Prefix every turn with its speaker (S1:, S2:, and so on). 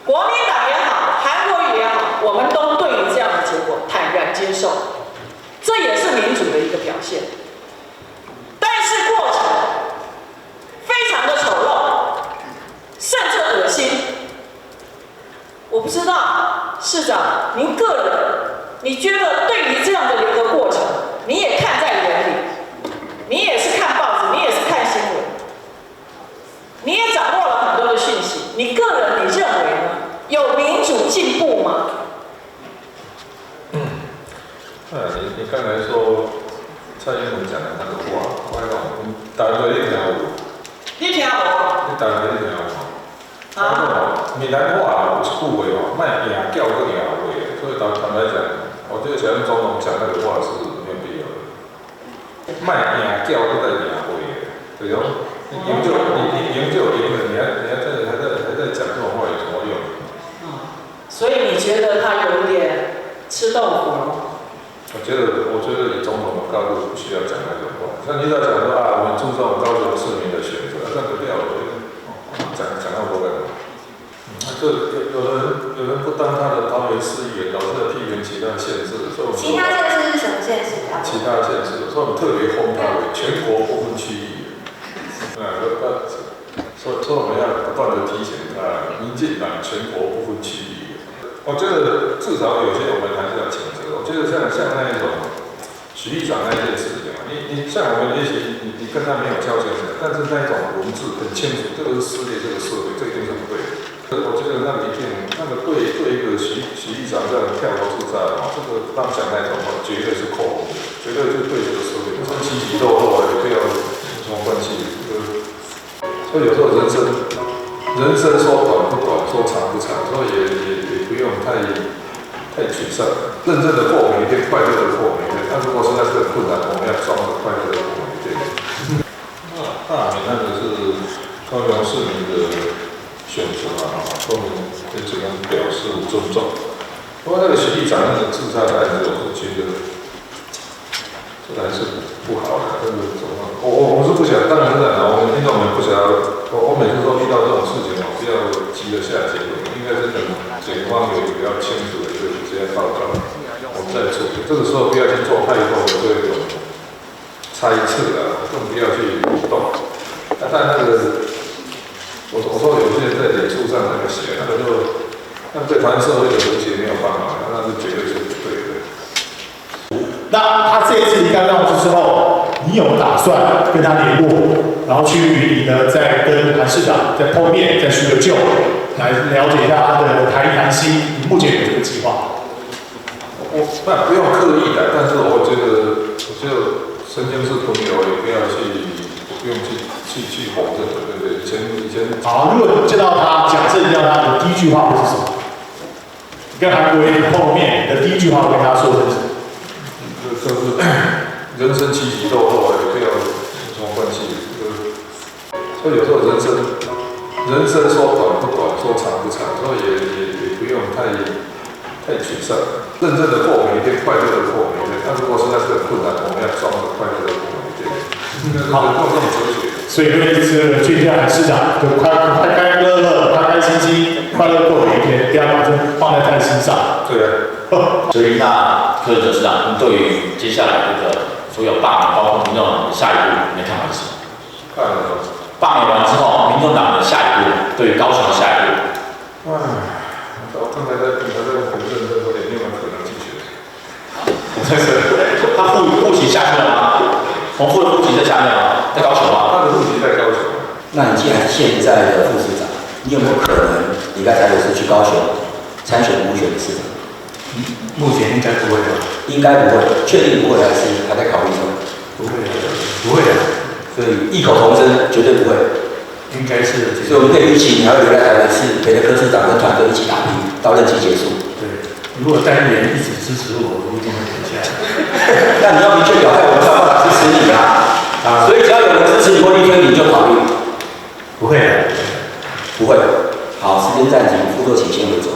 S1: 国民党也好，韩国瑜也好，我们都对于这样的结果坦然接受，这也是民主的一个表现。但是过程非常的丑陋，甚至恶心。我不知道市长您个人，你觉得对于这样的一个过程，你也看在眼里，你也是看报纸，你也是看新闻，你也掌握了很多的讯息，你个人你认为呢？有民主进步吗？
S2: 你刚才说蔡英文讲的那个话，我讲，大家你听有？
S1: 你听无？
S2: 你大家你听有？闽南话有一句话哦，卖赢叫跟赢话，所以坦白讲，我觉得小英总统讲那个话是没有必要的。卖赢叫跟在赢话，对哦，你赢就赢了，你还在讲这种话有什么用？
S1: 所以你觉得他有点吃豆腐吗？
S2: 我觉得以总统的高度不需要讲那种话。像你在讲说啊，我们注重高雄市民的选择，那个不要，讲那么多干嘛？这有人不当他的桃园市议员，老是在批评其他县市，所以
S3: 其他县市是什么县市啊？
S2: 其他县市，所以我们特别封他为全国不分区议员。所以我们要不断的提醒他，民进党全国不分区议员。我觉得至少有些我们还是要谴责。我觉得像那一种许议长那一件事情，你像我们也许你跟他没有交情，但是那一种文字很清楚，这个是撕裂这个社会，这一定是不对的。我觉得那个一定，那个对一个许议长这样跳脱自在这个当讲那种话，绝对是扣分的，绝对是对这个社会，不是起起落落也不要有什么关系。所以有时候人生说短不短，说长不长，所以也不用太沮丧，认真的过每一天，快乐的过每一天。如果实在是很困难，我们要装着快乐的过每一天。大米那个是高雄市民的选择公民对这个表示尊重。不过那个许议长那个自杀的案子，我是觉得这还是不好的。这个怎么？我是不想，当然是我们听众们不想要。我每次都遇到这种事情，不要急着下结论，应该是等检方有比较清楚的一个直接报告，我们再处理。这个时候不要去做太多的这种猜测更不要去鼓动。但那个，我说有些人在脸书上那个写，那对台湾社会的和谐没有帮忙，那是绝对是不对的。
S4: 那他这一次离开办公室之后，你有打算跟他联络，然后去云林呢，再跟韩市长再碰面，再叙个旧，来了解一下他的台艺谈心，你目前有这个计划？
S2: 那不用刻意的，但是我觉得曾经是朋友，也不用去否认，对不对？以前。
S4: 好，如果见到他，假设见到他的第一句话会是什么？你跟韩国瑜碰面，你的第一句话会跟他说的是什么？
S2: 就是人生起起落落，也不要有什么关系。所以有时候人生说短不短，说长不长，所以也不用太沮丧，认真的过每一天，快乐的过每一天。那如果实在是很困难，我们要装着快乐的过每一天。好，过这种哲学。所以
S4: 这个俊将市长就快乐，开开心心，快乐过每一天，不要把这放在太心上。
S2: 对啊。
S5: 所以那柯文哲市长，您对于接下来这个所有罢免，包括民众党的下一步，你的看法是什么？罢免完之后，民众党的下一步，对于高雄的下一步。
S2: 我刚才在很认真说，你有没有可能继续？
S5: 他户籍下去了吗？洪富的户籍在下面吗？在高雄吗？
S2: 他的户籍在高雄。
S6: 那你既然是现在的副市长，你有没有可能离开台北市去高雄参选补选的市长？
S4: 目前应该不会吧？
S6: 应该不会，确定不会还是还在考虑中？
S4: 不会的，不会的。
S6: 所以异口同声，绝对不会。
S4: 应该是。
S6: 所以我们可以预期你还会留在台北市，陪着柯市长跟团队一起打拼，到任期结束。
S4: 对，如果单元一直支持我，我一定会留下来。
S6: 那你要明确表态，我们才有办法支持你啊！所以只要有人支持你或力推你，就考虑。
S4: 不会的，
S6: 不会。好，时间暂停，副座请先回座。